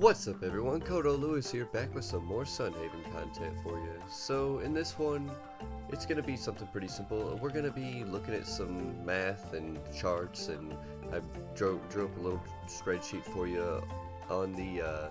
What's up everyone, Kodo Lewis here, back with some more Sunhaven content for you. So in this one, it's going to be something pretty simple. We're going to be looking at some math and charts, and I drew up a little spreadsheet for you on the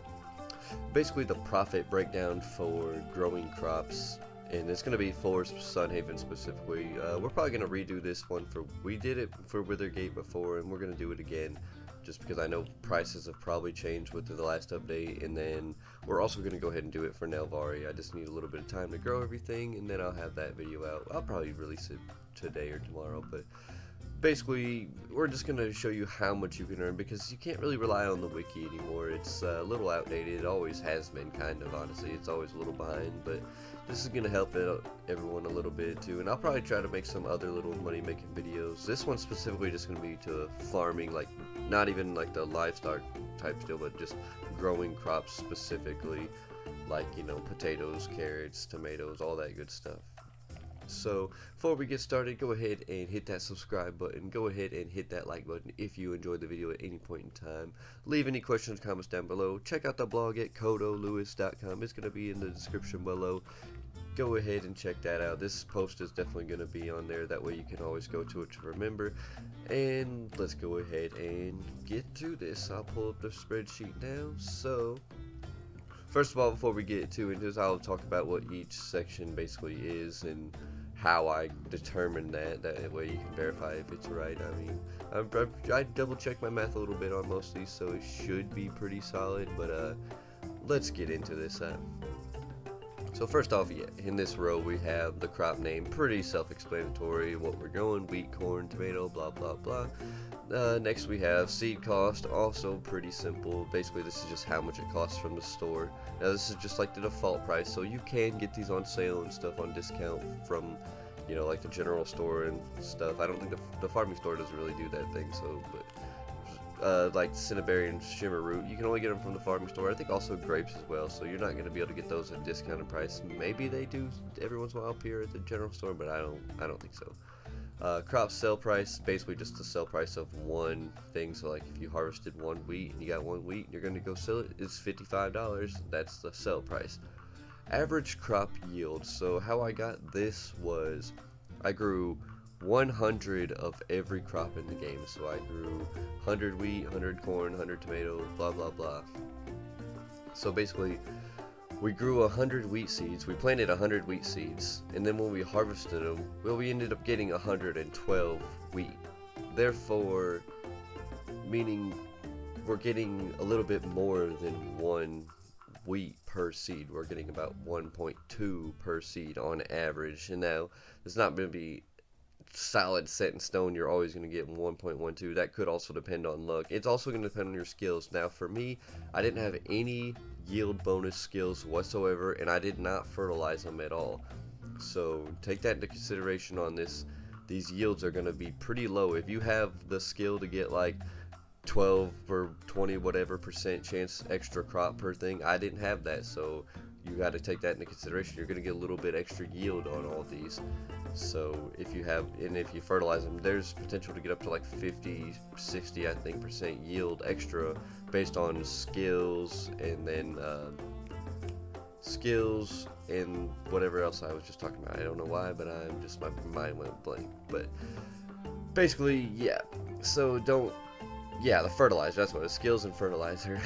basically the profit breakdown for growing crops. And it's going to be for Sunhaven specifically. We're probably going to redo this one we did it for Withergate before, and we're going to do it again. Just because I know prices have probably changed with the last update, and then we're also going to go ahead and do it for Nelvari. I just need a little bit of time to grow everything, and then I'll have that video out. I'll probably release it today or tomorrow, but basically we're just going to show you how much you can earn, because you can't really rely on the wiki anymore. It's a little outdated. It always has been, kind of, honestly. It's always a little behind, but this is going to help everyone a little bit too, and I'll probably try to make some other little money making videos. This one's specifically just going to be to farming, like not even like the livestock type deal, but just growing crops specifically, like, you know, potatoes, carrots, tomatoes, all that good stuff. So before we get started, go ahead and hit that subscribe button. Go ahead and hit that like button if you enjoyed the video at any point in time. Leave any questions, comments down below. Check out the blog at kodolewis.com. It's going to be in the description below. Go ahead and check that out. This post is definitely going to be on there. That way you can always go to it to remember. And let's go ahead and get to this. I'll pull up the spreadsheet now. So first of all, before we get into this, I'll talk about what each section basically is and how I determine that. That way you can verify if it's right. I mean, I double check my math a little bit on most of these, so it should be pretty solid. But let's get into this. So first off, yeah, in this row we have the crop name, pretty self-explanatory, what we're going, wheat, corn, tomato, blah blah blah. Next we have seed cost, also pretty simple. Basically this is just how much it costs from the store. Now this is just like the default price, so you can get these on sale and stuff on discount from, you know, like the general store and stuff. I don't think the farming store doesn't really do that thing, so, but like Cinnaberry and Shimmer Root, you can only get them from the farming store. I think also grapes as well, so you're not going to be able to get those at a discounted price. Maybe they do every once in a while up here at the general store, but I don't think so. Crop sell price, basically just the sell price of one thing. So like if you harvested one wheat and you got one wheat and you're going to go sell it, it's $55. That's the sell price. Average crop yield. So how I got this was I grew 100 of every crop in the game. So I grew 100 wheat, 100 corn, 100 tomato, blah blah blah. So basically we grew 100 wheat seeds, we planted 100 wheat seeds, and then when we harvested them, well, we ended up getting 112 wheat. Therefore, meaning we're getting a little bit more than one wheat per seed. We're getting about 1.2 per seed on average. And now it's not going to be solid set in stone. You're always going to get 1.12. That could also depend on luck. It's also going to depend on your skills. Now for me, I didn't have any yield bonus skills whatsoever, and I did not fertilize them at all. So take that into consideration on this. These yields are going to be pretty low. If you have the skill to get like 12 or 20 whatever percent chance extra crop per thing, I didn't have that, so you got to take that into consideration. You're going to get a little bit extra yield on all these. So if you fertilize them, there's potential to get up to like 50, 60 I think percent yield extra based on skills, and then skills and whatever else I was just talking about. I don't know why, but my mind went blank. But basically, yeah. So the fertilizer, that's what it is, skills and fertilizer.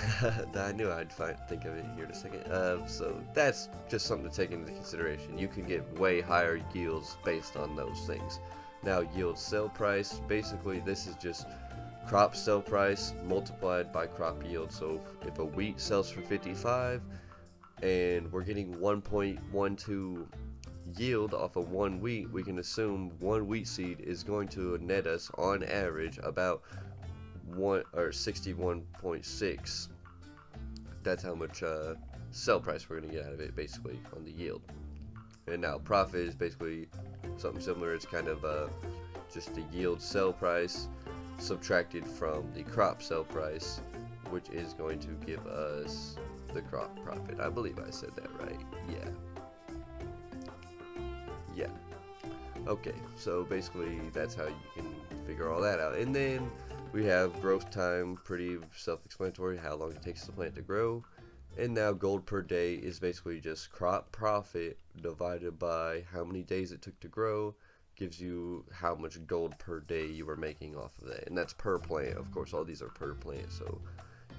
I knew I'd think of it here in a second. So that's just something to take into consideration. You can get way higher yields based on those things. Now, yield sell price, basically this is just crop sell price multiplied by crop yield. So if a wheat sells for 55 and we're getting 1.12 yield off of one wheat, we can assume one wheat seed is going to net us on average about 61.6. That's how much sell price we're going to get out of it, basically, on the yield. And now profit is basically something similar. It's kind of just the yield sell price subtracted from the crop sell price, which is going to give us the crop profit. I believe I said that right. Yeah. Okay, so basically that's how you can figure all that out. And then we have growth time, pretty self-explanatory, how long it takes the plant to grow. And now gold per day is basically just crop profit divided by how many days it took to grow, gives you how much gold per day you were making off of that. And that's per plant, of course. All these are per plant, so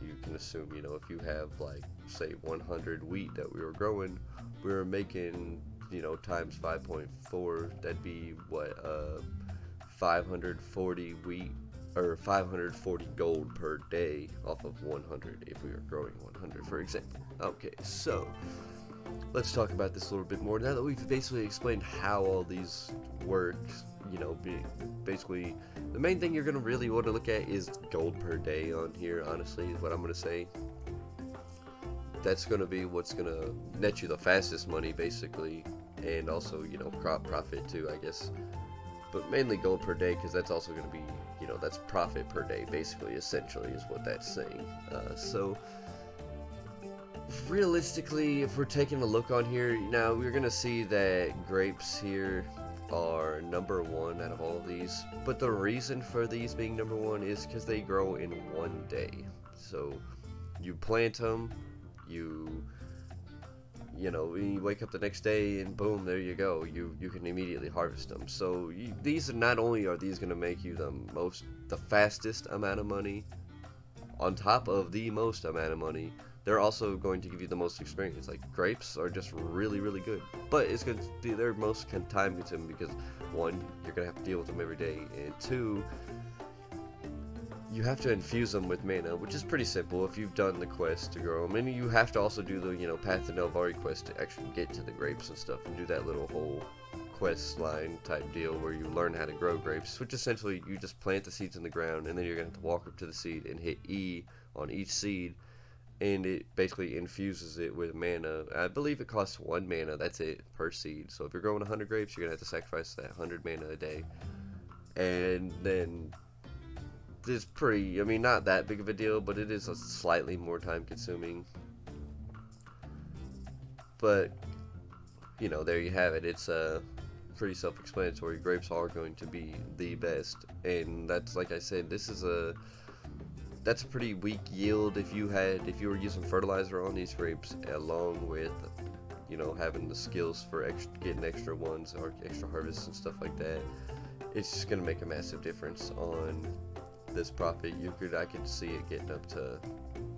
you can assume, if you have like say 100 wheat that we were growing, we were making, times 5.4, that'd be what, 540 wheat or 540 gold per day off of 100 if we were growing 100, for example. Okay, so let's talk about this a little bit more now that we've basically explained how all these work. Basically the main thing you're going to really want to look at is gold per day on here, honestly, is what I'm going to say. That's going to be what's going to net you the fastest money, basically, and also, crop profit too, I guess. But mainly gold per day, because that's also going to be, that's profit per day, basically, essentially, is what that's saying. So, realistically, if we're taking a look on here, now we're going to see that grapes here are number one out of all of these. But the reason for these being number one is because they grow in one day. So, you plant them, you wake up the next day and boom, there you go. You can immediately harvest them. So these, not only are these going to make you the fastest amount of money, on top of the most amount of money, they're also going to give you the most experience. Like, grapes are just really, really good, but it's going to be their most time consuming because, one, you're going to have to deal with them every day, and two, you have to infuse them with mana, which is pretty simple if you've done the quest to grow them. And you have to also do the, Path to Nelvari quest to actually get to the grapes and stuff, and do that little whole quest line type deal where you learn how to grow grapes, which essentially you just plant the seeds in the ground, and then you're going to have to walk up to the seed and hit E on each seed, and it basically infuses it with mana. I believe it costs 1 mana, that's it, per seed. So if you're growing 100 grapes, you're going to have to sacrifice that 100 mana a day. And then it's pretty, not that big of a deal, but it is a slightly more time consuming. But, there you have it. It's pretty self-explanatory. Grapes are going to be the best, and that's, like I said, that's a pretty weak yield if you were using fertilizer on these grapes, along with, having the skills for getting extra ones or extra harvests and stuff like that. It's just going to make a massive difference on this profit. I could see it getting up to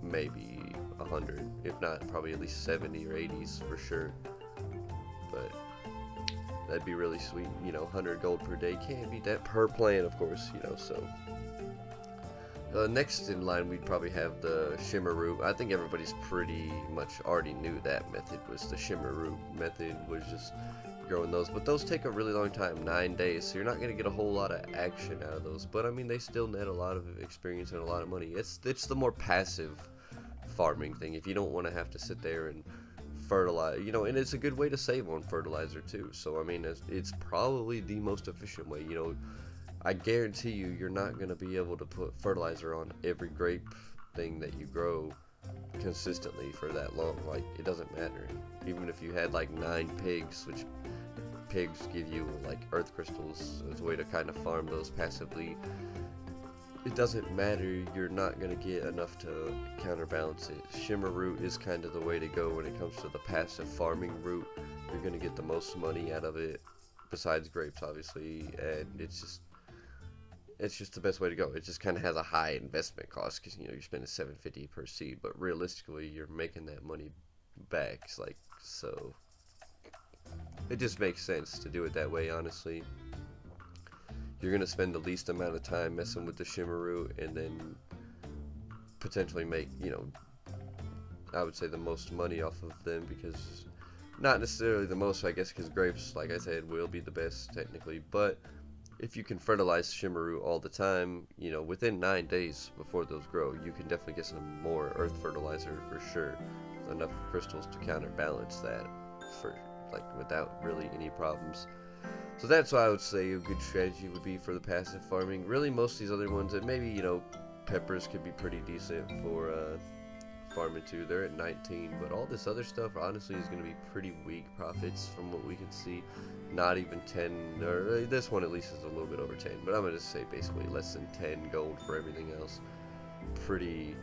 maybe 100, if not probably at least 70 or 80s for sure. But that'd be really sweet. 100 gold per day, can't beat that per plant, of course. So next in line, we'd probably have the shimmer root. I think everybody's pretty much already knew that method was the shimmer root method, was just growing those, but those take a really long time, 9 days, so you're not going to get a whole lot of action out of those. But they still net a lot of experience and a lot of money. It's the more passive farming thing, if you don't want to have to sit there and fertilize, and it's a good way to save on fertilizer too. So it's probably the most efficient way. I guarantee you're not going to be able to put fertilizer on every grape thing that you grow consistently for that long. Like, it doesn't matter. Even if you had like 9 pigs, which pigs give you like earth crystals as a way to kind of farm those passively, it doesn't matter. You're not going to get enough to counterbalance it. Shimmer root is kind of the way to go when it comes to the passive farming route. You're going to get the most money out of it, besides grapes, obviously, and it's just the best way to go. It just kind of has a high investment cost because you're spending $750 per seed, but realistically you're making that money back. So it just makes sense to do it that way. Honestly, you're gonna spend the least amount of time messing with the shimmer root, and then potentially make, I would say, the most money off of them, because not necessarily the most, I guess, because grapes, like I said, will be the best technically, but if you can fertilize shimmer root all the time, within 9 days before those grow, you can definitely get some more earth fertilizer for sure. Enough crystals to counterbalance that without really any problems. So that's why I would say a good strategy would be for the passive farming. Really, most of these other ones, and maybe, peppers could be pretty decent for farming too. They're at 19, but all this other stuff honestly is going to be pretty weak profits from what we can see. Not even 10, or this one at least is a little bit over 10, but I'm going to say basically less than 10 gold for everything else. pretty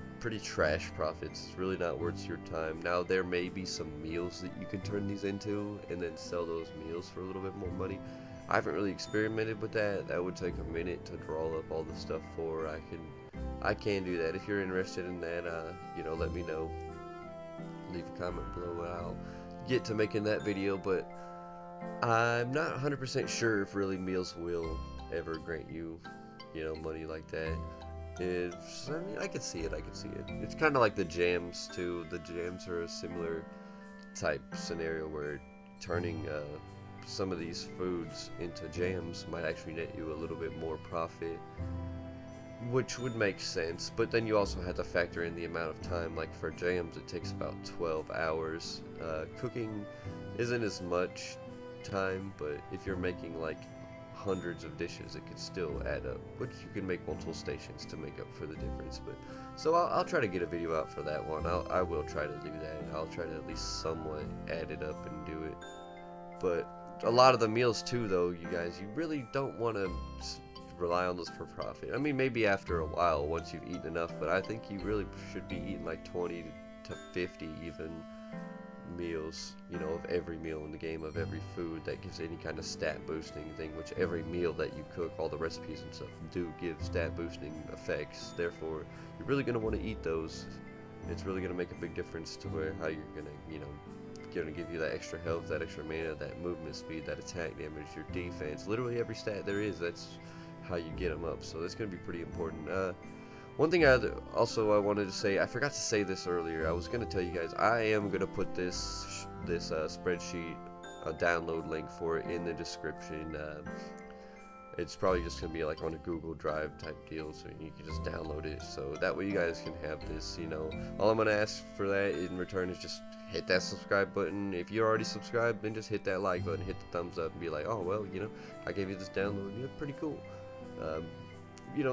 trash profits. It's really not worth your time. Now there may be some meals that you can turn these into and then sell those meals for a little bit more money. I haven't really experimented with that. That would take a minute to draw up all the stuff for. I can do that. If you're interested in that, let me know. Leave a comment below. I'll get to making that video, but I'm not 100% sure if really meals will ever grant you, money like that. I could see it. It's kind of like the jams too. The jams are a similar type scenario where turning some of these foods into jams might actually net you a little bit more profit, which would make sense. But then you also have to factor in the amount of time. Like for jams, it takes about 12 hours. Cooking isn't as much time, but if you're making like hundreds of dishes, it could still add up, which you can make multiple stations to make up for the difference. But so I'll try to get a video out for that one. I will try to do that. I'll try to at least somewhat add it up and do it. But a lot of the meals too, though, you guys, you really don't want to rely on those for profit. I mean, maybe after a while, once you've eaten enough, but I think you really should be eating like 20 to 50 even meals, of every meal in the game, of every food that gives any kind of stat boosting thing, which every meal that you cook, all the recipes and stuff do give stat boosting effects. Therefore, you're really going to want to eat those. It's really going to make a big difference to where how you're going to, give you that extra health, that extra mana, that movement speed, that attack damage, your defense, literally every stat there is. That's how you get them up. So that's going to be pretty important. One thing I wanted to say, I forgot to say this earlier. I was going to tell you guys, I am going to put this spreadsheet, a download link for it in the description. It's probably just going to be like on a Google Drive type deal, so you can just download it. So that way you guys can have this, All I'm going to ask for that in return is just hit that subscribe button. If you're already subscribed, then just hit that like button, hit the thumbs up, and be like, oh, well, I gave you this download, and it's pretty cool.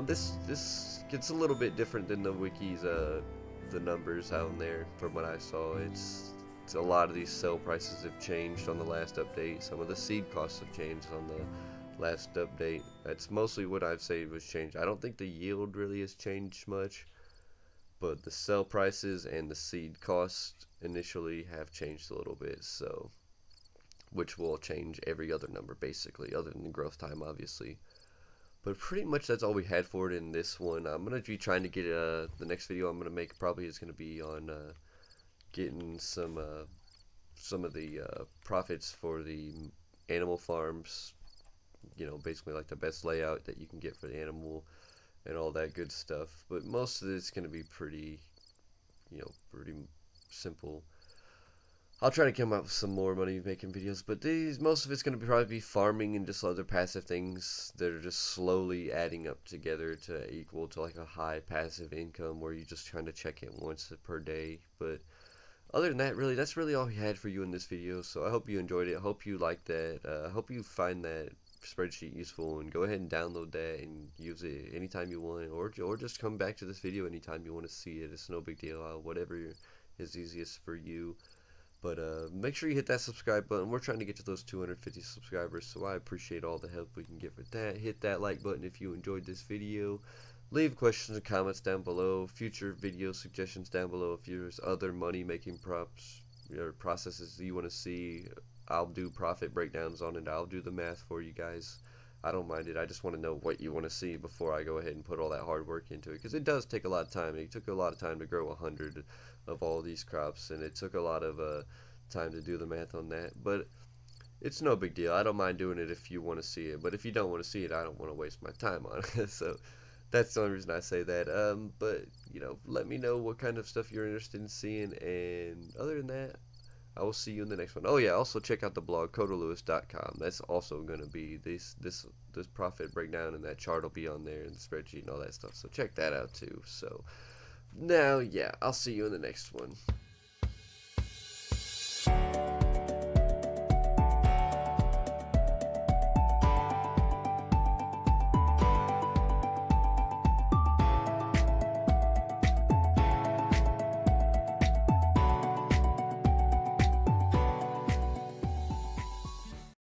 This gets a little bit different than the wikis, the numbers out there from what I saw. It's a lot of these sell prices have changed on the last update. Some of the seed costs have changed on the last update. That's mostly what I'd say was changed. I don't think the yield really has changed much, but the sell prices and the seed costs initially have changed a little bit, so which will change every other number basically, other than the growth time, obviously. But pretty much that's all we had for it in this one. I'm going to be trying to get the next video I'm going to make probably is going to be on getting some of the profits for the animal farms. Basically like the best layout that you can get for the animal and all that good stuff. But most of it's going to be pretty simple. I'll try to come up with some more money making videos, but most of it's going to probably be farming and just other passive things that are just slowly adding up together to equal to like a high passive income where you're just trying to check it once per day. But other than that, really, that's really all we had for you in this video. So I hope you enjoyed it. I hope you liked that. I hope you find that spreadsheet useful, and go ahead and download that and use it anytime you want, or just come back to this video anytime you want to see it. It's no big deal. Whatever is easiest for you. But make sure you hit that subscribe button. We're trying to get to those 250 subscribers, so I appreciate all the help we can get with that. Hit that like button if you enjoyed this video. Leave questions and comments down below. Future video suggestions down below. If there's other money-making props or processes you want to see, I'll do profit breakdowns on it. I'll do the math for you guys. I don't mind it. I just want to know what you want to see before I go ahead and put all that hard work into it, because it does take a lot of time. It took a lot of time to grow 100 of all these crops, and it took a lot of time to do the math on that. But it's no big deal. I don't mind doing it if you want to see it, but if you don't want to see it, I don't want to waste my time on it. So that's the only reason I say that. But let me know what kind of stuff you're interested in seeing, and other than that, I will see you in the next one. Oh yeah, also check out the blog codalewis.com. That's also going to be this profit breakdown, and that chart will be on there, and the spreadsheet and all that stuff. So check that out too. So now, yeah, I'll see you in the next one.